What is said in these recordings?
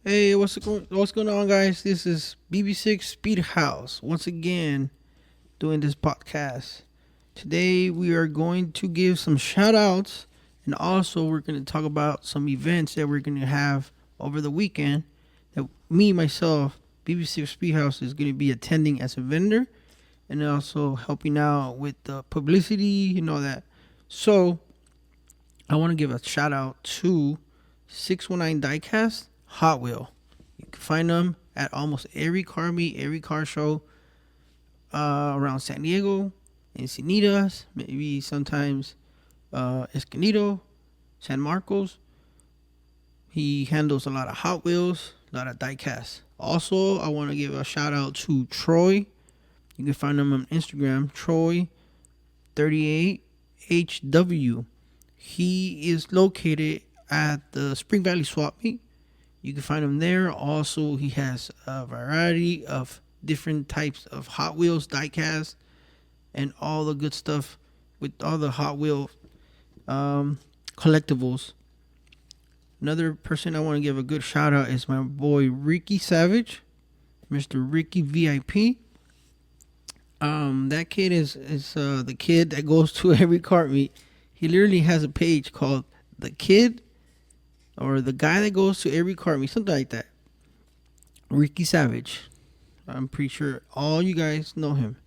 Hey, what's going on, guys? This is bb6SpeedHouse once again doing this podcast. Today we are going to give some shout outs, and also we're going to talk about some events that we're going to have over the weekend that me myself bb6SpeedHouse is going to be attending as a vendor and also helping out with the publicity and all that. So I want to give a shout out to 619 Diecast Hot Wheel. You can find them at almost every car meet, every car show around San Diego, Encinitas, maybe sometimes Escondido, San Marcos. He handles a lot of Hot Wheels, a lot of diecast. Also, I want to give a shout out to Troy. You can find him on Instagram, Troy38HW. He is located at the Spring Valley Swap Meet. You can find him there. Also, he has a variety of different types of Hot Wheels diecast and all the good stuff with all the Hot Wheel collectibles. Another person I want to give a good shout out is my boy Ricky Savage, Mr. Ricky VIP. That kid is the kid that goes to every cart meet. He literally has a page called The Kid or The Guy That Goes to Every Cart Meet, something like that. Ricky Savage. I'm pretty sure all you guys know him.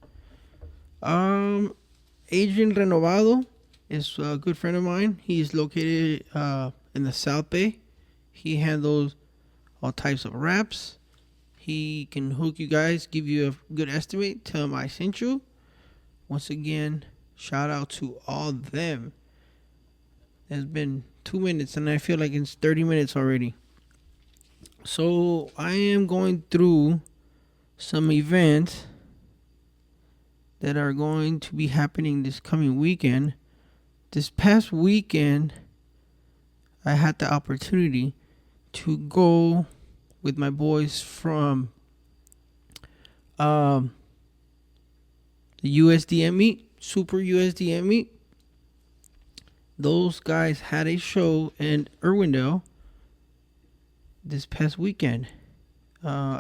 Adrian Renovado is a good friend of mine. He's located in the South Bay. He handles all types of wraps. He can hook you guys, give you a good estimate, tell him I sent you. Once again, shout out to all of them. It's been 2 minutes and I feel like it's 30 minutes already. So I am going through some events that are going to be happening this coming weekend. This past weekend, I had the opportunity to go with my boys from the USDM meet, Super USDM meet. Those guys had a show in Irwindale this past weekend. I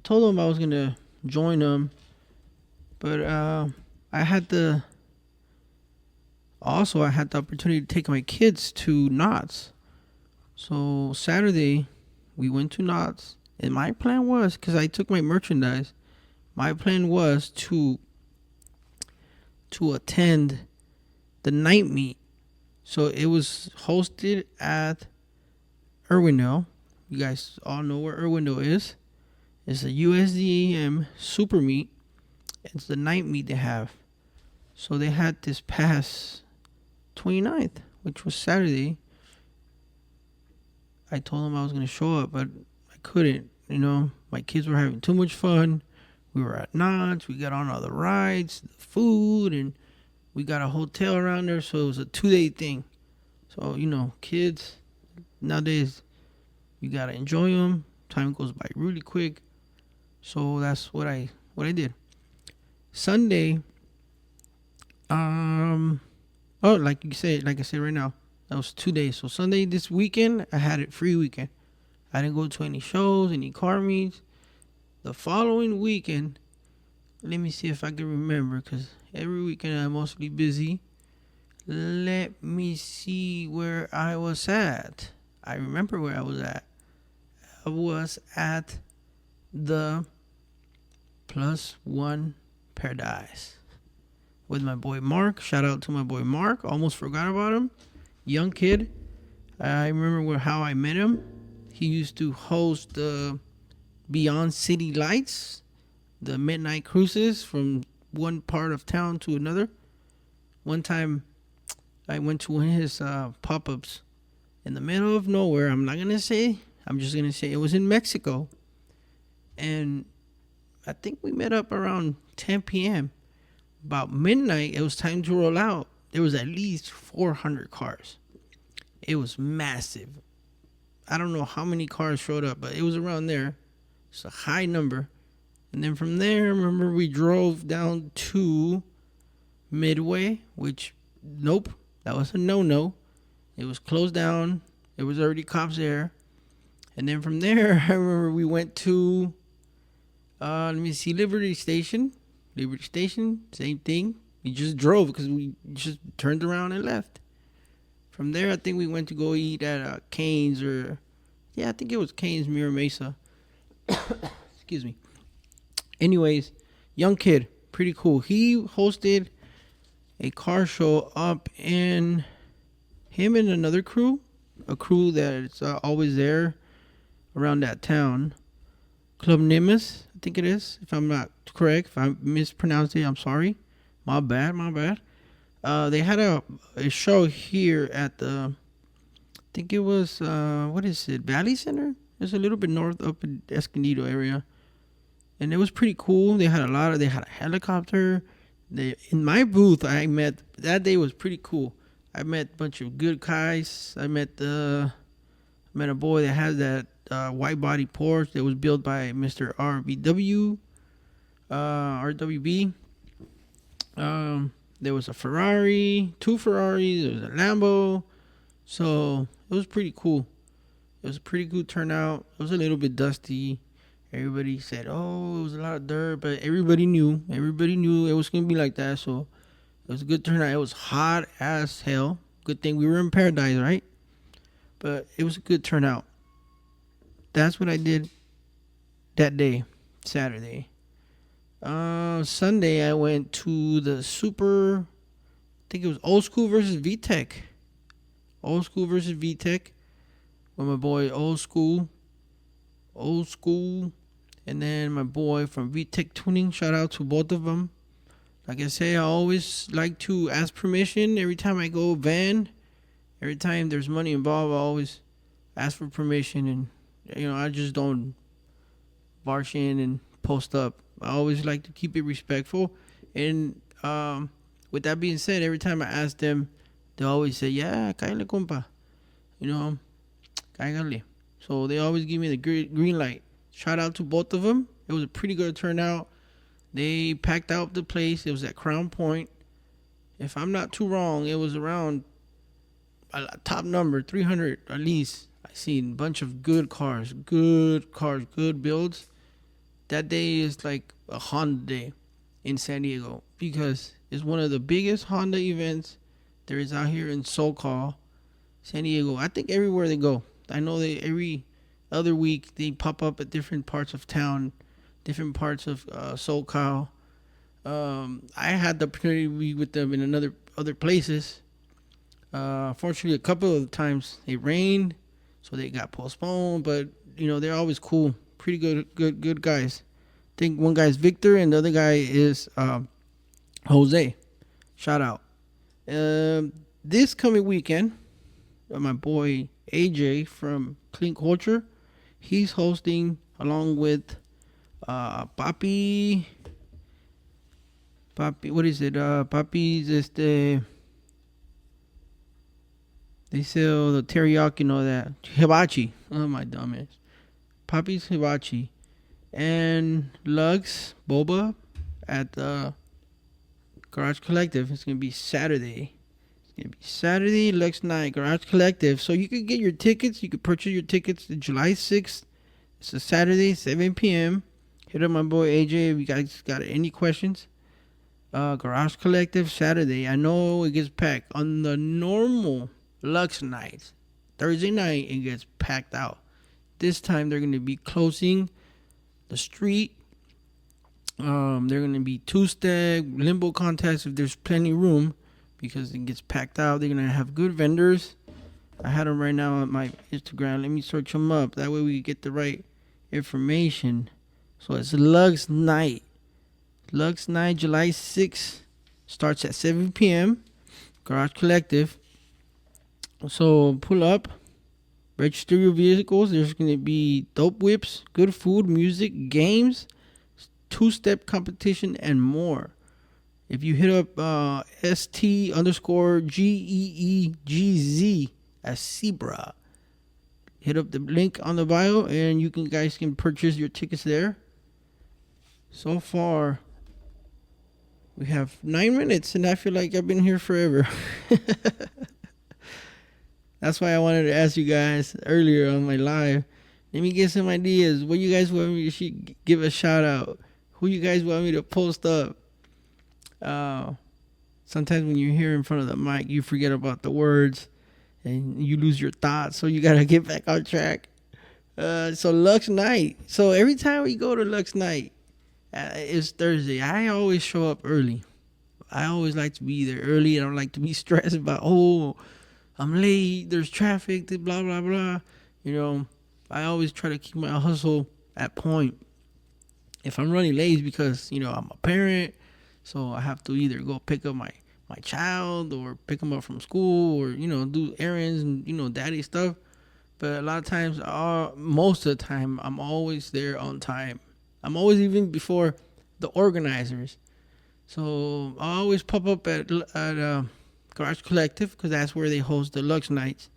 told them I was gonna join them, but I had the opportunity to take my kids to Knott's. So Saturday, we went to Knott's, and my plan was, because I took my merchandise, my plan was to attend the night meet. So it was hosted at Irwindale. You guys all know where Irwindale is. It's a USDM super meet. It's the night meet they have. So they had this past 29th, which was Saturday. I told them I was going to show up, but I couldn't. My kids were having too much fun. We were at Knott's. We got on all the rides, the food, and we got a hotel around there. So it was a 2-day thing. So, kids nowadays, you got to enjoy them. Time goes by really quick. So that's what I did. Sunday, like I said right now, that was 2 days. So Sunday this weekend, I had it free weekend. I didn't go to any shows, any car meets. The following weekend, let me see if I can remember, because every weekend I'm mostly busy. Let me see where I was at. I remember where I was at. I was at the Plus One Paradise with my boy Mark. Shout out to my boy Mark. Almost forgot about him. Young kid. I remember how I met him. He used to host the Beyond City Lights, the midnight cruises from one part of town to another. One time, I went to one of his pop-ups in the middle of nowhere. I'm just going to say it was in Mexico. And I think we met up around 10 p.m. About midnight, it was time to roll out. There was at least 400 cars. It was massive. I don't know how many cars showed up, but it was around there. It's a high number. And then from there, remember, we drove down to Midway, which, nope, that was a no-no. It was closed down. There was already cops there. And then from there, I remember we went to, let me see, Liberty Station. Liberty Station, same thing. We just drove because we just turned around and left. From there, I think we went to go eat at Cane's I think it was Cane's Mira Mesa. Excuse me. Anyways, young kid, pretty cool. He hosted a car show up in him and another crew, a crew that's always there around that town. Club Nimbus, I think it is. If I'm not correct, if I mispronounced it, I'm sorry. My bad. They had a show here at the, I think it was, Valley Center? It's a little bit north up in Escondido area. And it was pretty cool. They had a helicopter. In my booth, that day was pretty cool. I met a bunch of good guys. I met a boy that has that white body Porsche that was built by Mr. RWB. There was a Ferrari, 2 Ferraris, there was a Lambo. So it was pretty cool. It was a pretty good turnout. It was a little bit dusty. Everybody said, oh, it was a lot of dirt, but everybody knew it was going to be like that. So it was a good turnout. It was hot as hell. Good thing we were in paradise, right? But it was a good turnout. That's what I did that day, Saturday. Sunday, I went to the I think it was Old School versus VTech. Old School versus VTech. With my boy Old School. And then my boy from VTech Tuning. Shout out to both of them. Like I say, I always like to ask permission every time I go van. Every time there's money involved, I always ask for permission. And, I just don't barge in and post up. I always like to keep it respectful. And with that being said, every time I ask them, they always say, yeah, cállale, compa. Cállale. So they always give me the green light. Shout out to both of them. It was a pretty good turnout. They packed out the place. It was at Crown Point. If I'm not too wrong, it was around a top number, 300 at least. I seen a bunch of good cars, good builds. That day is like a Honda day in San Diego because it's one of the biggest Honda events there is out here in SoCal, San Diego. I think everywhere they go. I know every other week they pop up at different parts of town, different parts of SoCal. I had the opportunity to be with them in other places. Fortunately, a couple of times it rained, so they got postponed. But they're always cool, pretty good guys. I think one guy's Victor and the other guy is Jose. Shout out. This coming weekend, my boy AJ from Clean Culture, he's hosting along with Papi, what is it? Papi's they sell the teriyaki, that hibachi. Oh my dumbass. Papi's hibachi and Lux Boba at the Garage Collective. It's gonna be Saturday. Lux Night, Garage Collective. So you could get your tickets. You could purchase your tickets to July 6th. It's a Saturday, 7 p.m. Hit up my boy AJ if you guys got any questions. Garage Collective, Saturday. I know it gets packed. On the normal Lux nights, Thursday night, it gets packed out. This time, they're going to be closing the street. They're going to be two-step, limbo contests if there's plenty of room. Because it gets packed out. They're going to have good vendors. I had them right now on my Instagram. Let me search them up. That way we get the right information. So it's Lux Night. Lux Night, July 6th. Starts at 7 p.m. Garage Collective. So pull up. Register your vehicles. There's going to be dope whips, good food, music, games, two-step competition, and more. If you hit up ST_GEEGZ as Zebra, hit up the link on the bio and you guys can purchase your tickets there. So far, we have 9 minutes and I feel like I've been here forever. That's why I wanted to ask you guys earlier on my live Let me get some ideas. What you guys want me to give a shout out? Who you guys want me to post up? Sometimes when you're here in front of the mic, you forget about the words and you lose your thoughts. So you got to get back on track. So Lux Night. So every time we go to Lux Night, it's Thursday. I always show up early. I always like to be there early. I don't like to be stressed about, I'm late. There's traffic, blah, blah, blah. I always try to keep my hustle at point. If I'm running late, it's because, I'm a parent. So I have to either go pick up my child or pick them up from school or, do errands and, daddy stuff. But a lot of times, most of the time, I'm always there on time. I'm always even before the organizers. So I always pop up at Garage Collective because that's where they host the Lux Nights,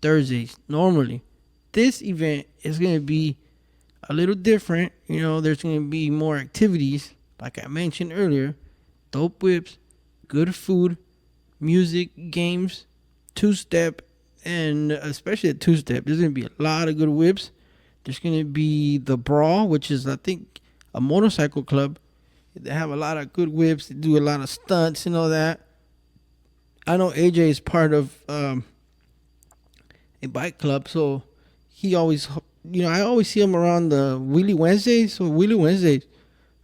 Thursdays, normally. This event is going to be a little different. There's going to be more activities, like I mentioned earlier. Dope whips, good food, music, games, two-step, and especially a two-step. There's going to be a lot of good whips. There's going to be the Brawl, which is, I think, a motorcycle club. They have a lot of good whips. They do a lot of stunts and all that. I know AJ is part of a bike club, so he always, I always see him around the Wheelie Wednesdays. So Wheelie Wednesdays,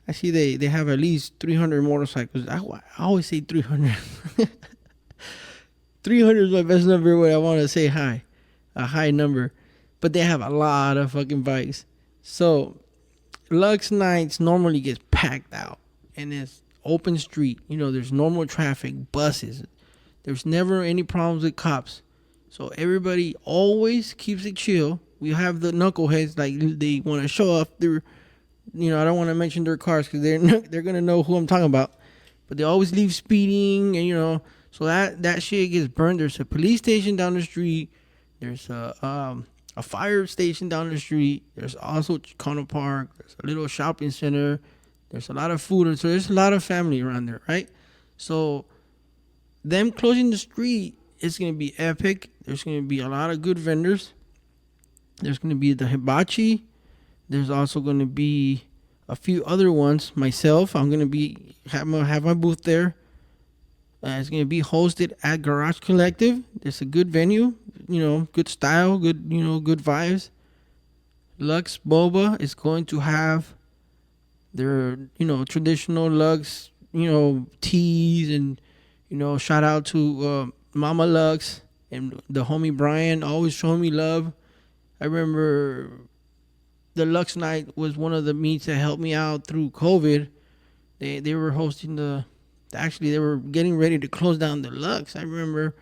I see they have at least 300 motorcycles. I always say 300. 300 is my best number when I want to say a high number. But they have a lot of fucking bikes. So Lux Nights normally gets packed out. And it's open street. There's normal traffic, buses. There's never any problems with cops. So everybody always keeps it chill. We have the knuckleheads, like they want to show off their, I don't want to mention their cars because they're going to know who I'm talking about. But they always leave speeding and, so that shit gets burned. There's a police station down the street. There's a fire station down the street. There's also Chicano Park. There's a little shopping center. There's a lot of food. So there's a lot of family around there, right? So them closing the street is going to be epic. There's going to be a lot of good vendors. There's going to be the hibachi. There's also going to be a few other ones. Myself, I'm going to have my booth there. It's going to be hosted at Garage Collective. It's a good venue, good style, good, good vibes. Lux Boba is going to have their, traditional Lux, teas and, shout out to Mama Lux and the homie Brian, always showing me love. I remember the Lux Night was one of the meets that helped me out through COVID. They were hosting they were getting ready to close down the Lux. I remember,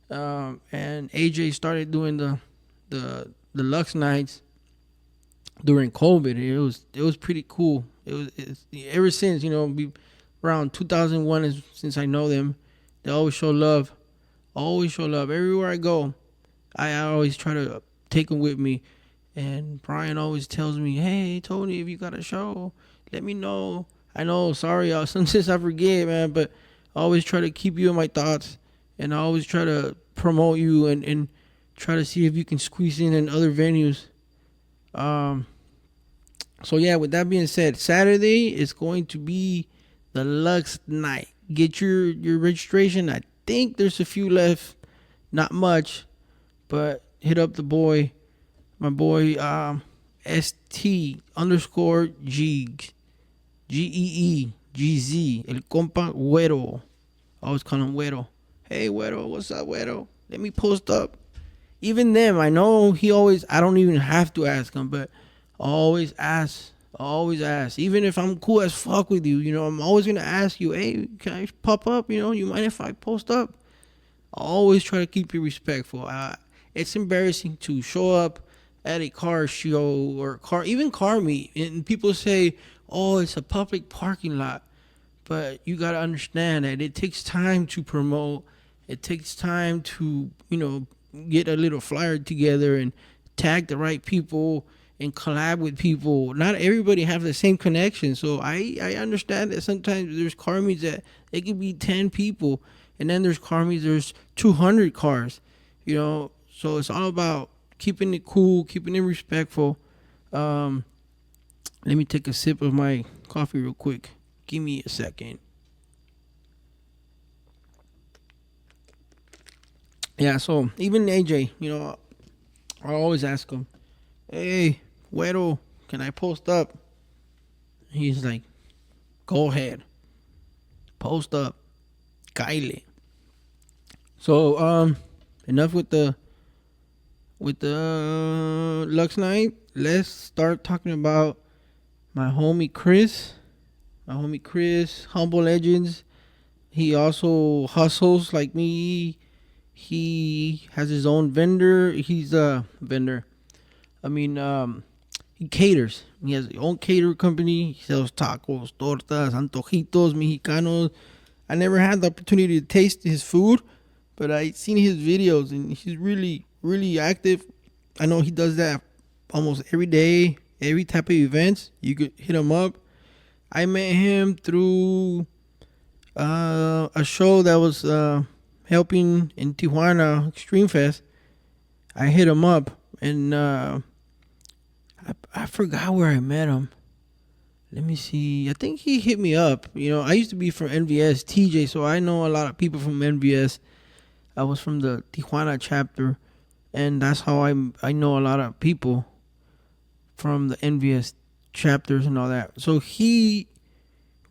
and AJ started doing the Lux Nights during COVID. It was pretty cool. It's ever since, around 2001 is since I know them. They always show love. Always show love. Everywhere I go, I always try to take them with me. And Brian always tells me, hey, Tony, if you got a show, let me know. I know, sorry, sometimes I forget, man, but I always try to keep you in my thoughts. And I always try to promote you and try to see if you can squeeze in other venues. So, yeah, with that being said, Saturday is going to be the Lux Night. Get your registration. I think there's a few left. Not much. But hit up my boy, ST_Geegz. GEEGZ. El compa Güero. I always call him Güero. Hey, Güero, what's up, Güero? Let me post up. Even them, I know I don't even have to ask him, but I always ask. Even if I'm cool as fuck with you, I'm always going to ask you, hey, can I pop up? You mind if I post up? I always try to keep it respectful. It's embarrassing to show up at a car show or car meet, and people say, oh, it's a public parking lot. But you got to understand that it takes time to promote. It takes time to, get a little flyer together and tag the right people and collab with people. Not everybody have the same connection. So I understand that sometimes there's car meets that it could be 10 people. And then there's car meets, there's 200 cars, So it's all about keeping it cool, keeping it respectful. Let me take a sip of my coffee real quick. Give me a second. Yeah, so even AJ, I always ask him, hey, Güero, can I post up? He's like, go ahead. Post up. Kyle. So, enough with the Lux night. Let's start talking about my homie Chris. Humble Legends. He also hustles like me. He has his own vendor. He's a vendor. He caters. He has his own cater company. He sells tacos, tortas, antojitos, mexicanos. I never had the opportunity to taste his food, but I seen his videos and he's really, really active. I know he does that almost every day, every type of events. You could hit him up. I met him through a show that was helping in Tijuana, Extreme Fest. I hit him up and I forgot where I met him. Let me see. I think he hit me up. I used to be from NVS TJ, so I know a lot of people from NVS. I was from the Tijuana chapter, and that's how I know a lot of people from the NVS chapters and all that. So he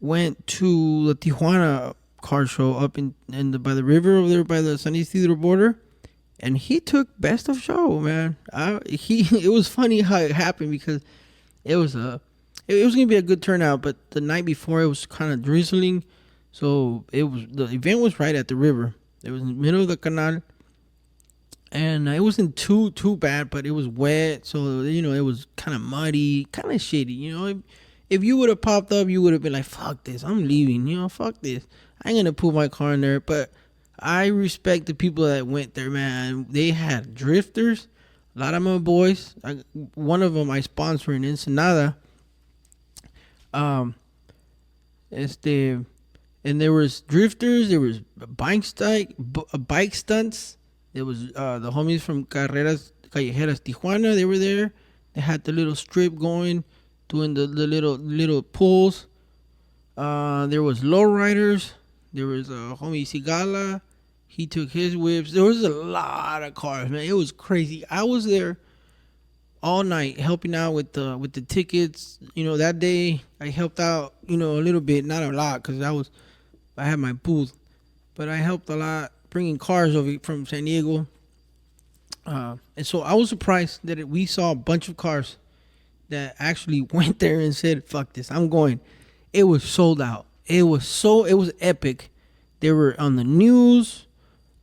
went to the Tijuana car show up by the river over there by the San Isidro border, and he took best of show, man. It was funny how it happened because it was gonna be a good turnout, but the night before it was kind of drizzling, so the event was right at the river. It was in the middle of the canal, and it wasn't too bad, but it was wet, so it was kind of muddy, kind of shitty. If you would have popped up, you would have been like, "Fuck this, I'm leaving." Fuck this, I ain't gonna put my car in there. But I respect the people that went there, man. They had drifters, a lot of my boys. One of them I sponsor in Ensenada. And there was drifters, there was bike stunts. There was the homies from Carreras Callejeras Tijuana. They were there. They had the little strip going, doing the little pulls. There was lowriders. There was homie Sigala. He took his whips. There was a lot of cars, man. It was crazy. I was there all night helping out with the tickets. That day I helped out, a little bit, not a lot, because I had my booth, but I helped a lot bringing cars over from San Diego. And so I was surprised that we saw a bunch of cars that actually went there and said, "Fuck this, I'm going." It was sold out. It was epic. They were on the news.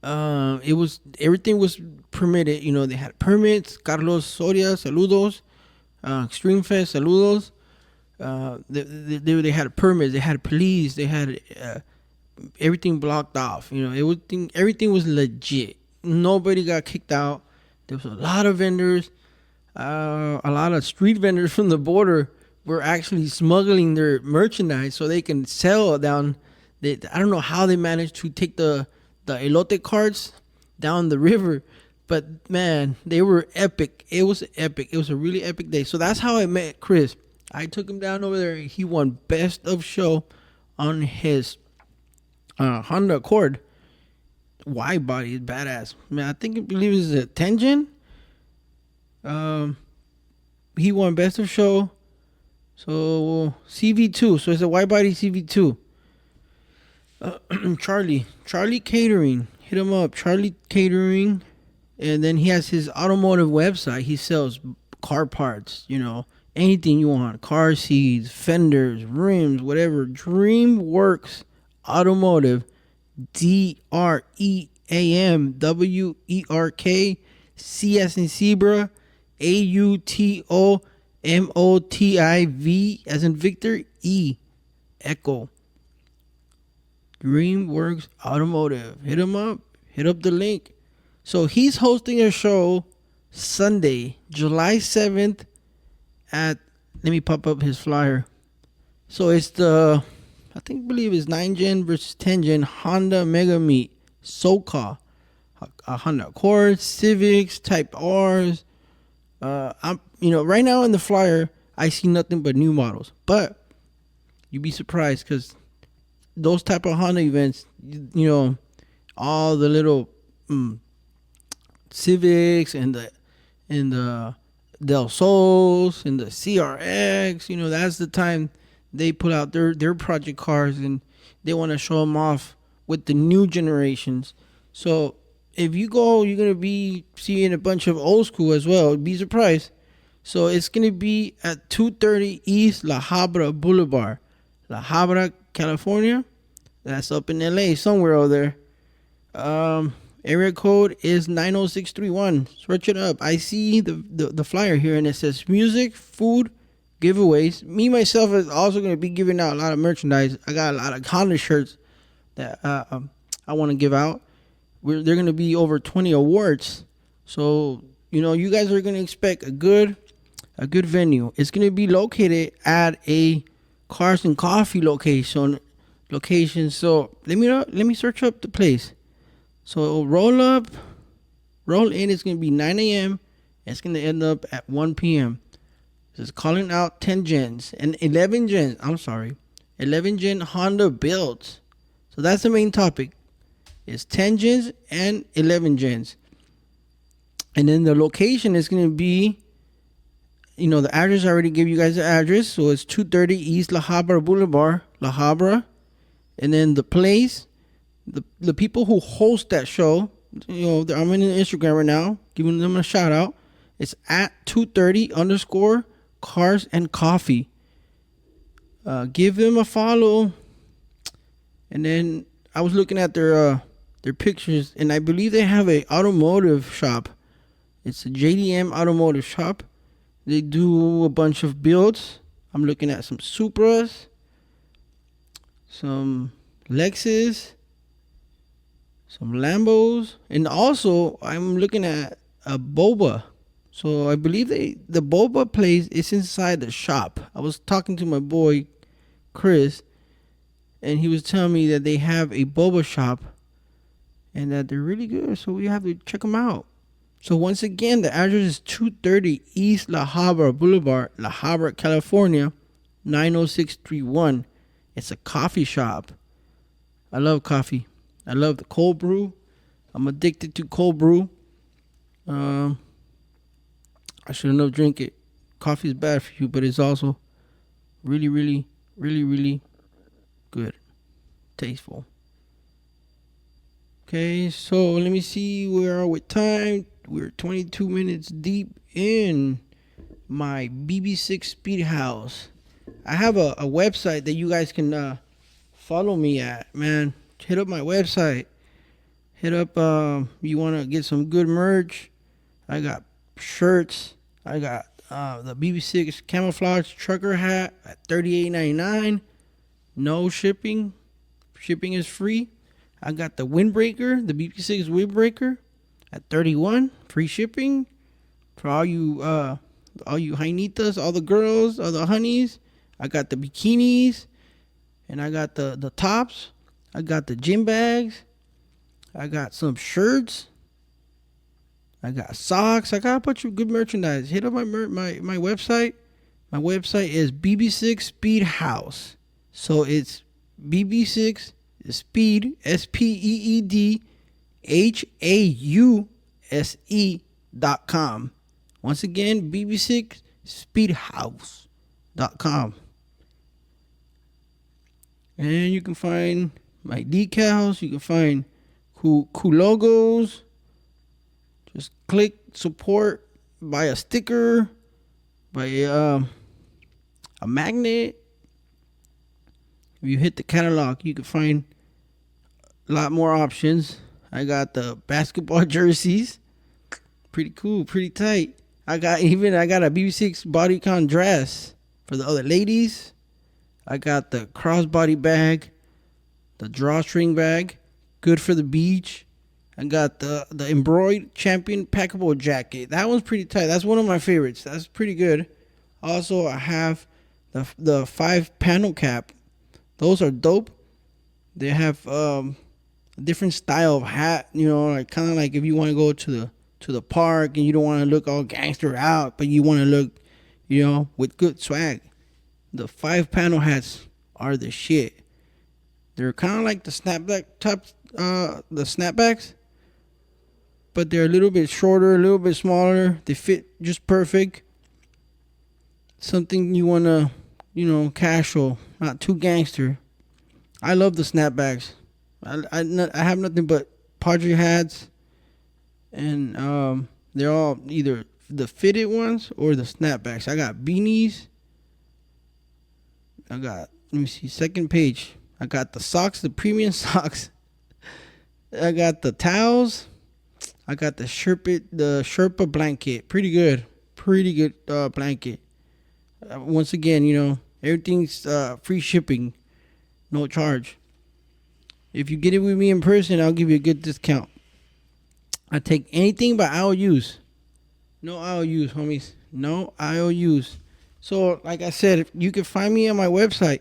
Everything was permitted. They had permits. Carlos Soria, saludos. Extreme Fest, saludos. They had permits. They had police. They had everything blocked off. Everything was legit. Nobody got kicked out. There was a lot of vendors. A lot of street vendors from the border were actually smuggling their merchandise so they can sell down. I don't know how they managed to take the elote carts down the river, but man, they were epic. It was epic. It was a really epic day. So that's how I met Chris. I took him down over there. He won best of show on his Honda Accord. Wide body is badass. Man, I believe it's a 10 gen. He won best of show. So CV2. So it's a wide body CV2. Charlie Catering. Hit him up. Charlie Catering. And then he has his automotive website. He sells car parts, anything you want. Car seats, fenders, rims, whatever. DreamWorks Automotive. DreamWork. C as in zebra. AUTOMOTIV as in Victor. E. Echo. DreamWorks Automotive. Hit him up. Hit up the link. So he's hosting a show Sunday, July 7th at, let me pop up his flyer. So it's believe it's 9 gen versus 10 gen Honda Mega Meet, SoCal, Honda Accord, Civics, Type R's, I'm right now in the flyer I see nothing but new models, but you'd be surprised because those type of Honda events, all the little Civics and the Del Sols and the CRX, that's the time they put out their project cars, and they want to show them off with the new generations. So if you go, you're gonna be seeing a bunch of old school as well. Be surprised. So it's gonna be at 230 East La Habra Boulevard, La Habra, California. That's up in LA somewhere over there. Area code is 90631. Search it up. I see the flyer here, and it says music, food, giveaways. Me myself is also going to be giving out a lot of merchandise. I got a lot of Honda shirts that I want to give out. They're going to be over 20 awards. So you guys are going to expect a good venue. It's going to be located at a Cars and Coffee location. So let me search up the place. So roll in is going to be 9 a.m. It's going to end up at 1 p.m. It's calling out 10 gens and 11 gens. 11 gen Honda builds. So that's the main topic. It's 10 gens and 11 gens. And then the location is going to be, the address, I already gave you guys the address. So it's 230 East La Habra Boulevard, La Habra. And then the place, the people who host that show, I'm in Instagram right now, giving them a shout out. It's at 230_Cars and Coffee. Give them a follow. And then I was looking at their pictures, and I believe they have a automotive shop. It's a JDM automotive shop. They do a bunch of builds. I'm looking at some Supras, some Lexus, some Lambos, and also I'm looking at a boba. So I believe the boba place is inside the shop. I was talking to my boy Chris, and he was telling me that they have a boba shop and that they're really good. So we have to check them out. So once again, the address is 230 East La Habra Boulevard, La Habra, California, 90631. It's a coffee shop. I love coffee. I love the cold brew. I'm addicted to cold brew. I shouldn't have drink it. Coffee is bad for you, but it's also really, really, really, really good. Tasteful. Okay, so let me see where we are with time. We're 22 minutes deep in my bb6SpeedHouse. I have a website that you guys can follow me at, man. Hit up my website. Hit up, you want to get some good merch. I got shirts. I got the bb6 camouflage trucker hat at $38.99. No shipping. Shipping is free. I got the windbreaker, the bb6 windbreaker at $31. Free shipping for all you jainitas, all the girls, all the honeys. I got the bikinis, and I got the tops. I got the gym bags. I got some shirts. I got socks. I got a bunch of good merchandise. Hit up my website. My website is bb6SpeedHouse. So it's bb6 speed SpeedHouse.com. Once again, bb6speedhouse.com. And you can find my decals. You can find cool logos. Just click support, buy a sticker, buy a magnet. If you hit the catalog, you can find a lot more options. I got the basketball jerseys. Pretty cool, pretty tight. I got a bb6 bodycon dress for the other ladies. I got the crossbody bag, the drawstring bag, good for the beach. I got the embroidered champion packable jacket. That one's pretty tight. That's one of my favorites. That's pretty good. Also, I have the 5 panel cap. Those are dope. They have a different style of hat. Like kind of like if you want to go to to the park and you don't want to look all gangster out, but you want to look, with good swag, the 5-panel hats are the shit. They're kind of like the snapback top, the snapbacks, but they're a little bit shorter, a little bit smaller. They fit just perfect. Something you want to, casual, not too gangster. I love the snapbacks. I have nothing but Padre hats, and they're all either the fitted ones or the snapbacks. I got beanies. Let me see, second page. I got the socks, the premium socks. I got the towels. I got the Sherpa blanket. Pretty good blanket. Once again, everything's free shipping, no charge. If you get it with me in person, I'll give you a good discount. I take anything but IOUs. No IOUs, homies. No IOUs. So, like I said, you can find me on my website.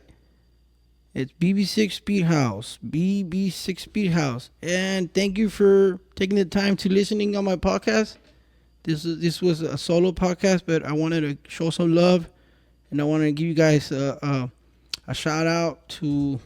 It's bb6SpeedHouse. bb6SpeedHouse. And thank you for taking the time to listening on my podcast. This was a solo podcast, but I wanted to show some love. And I wanted to give you guys a shout out to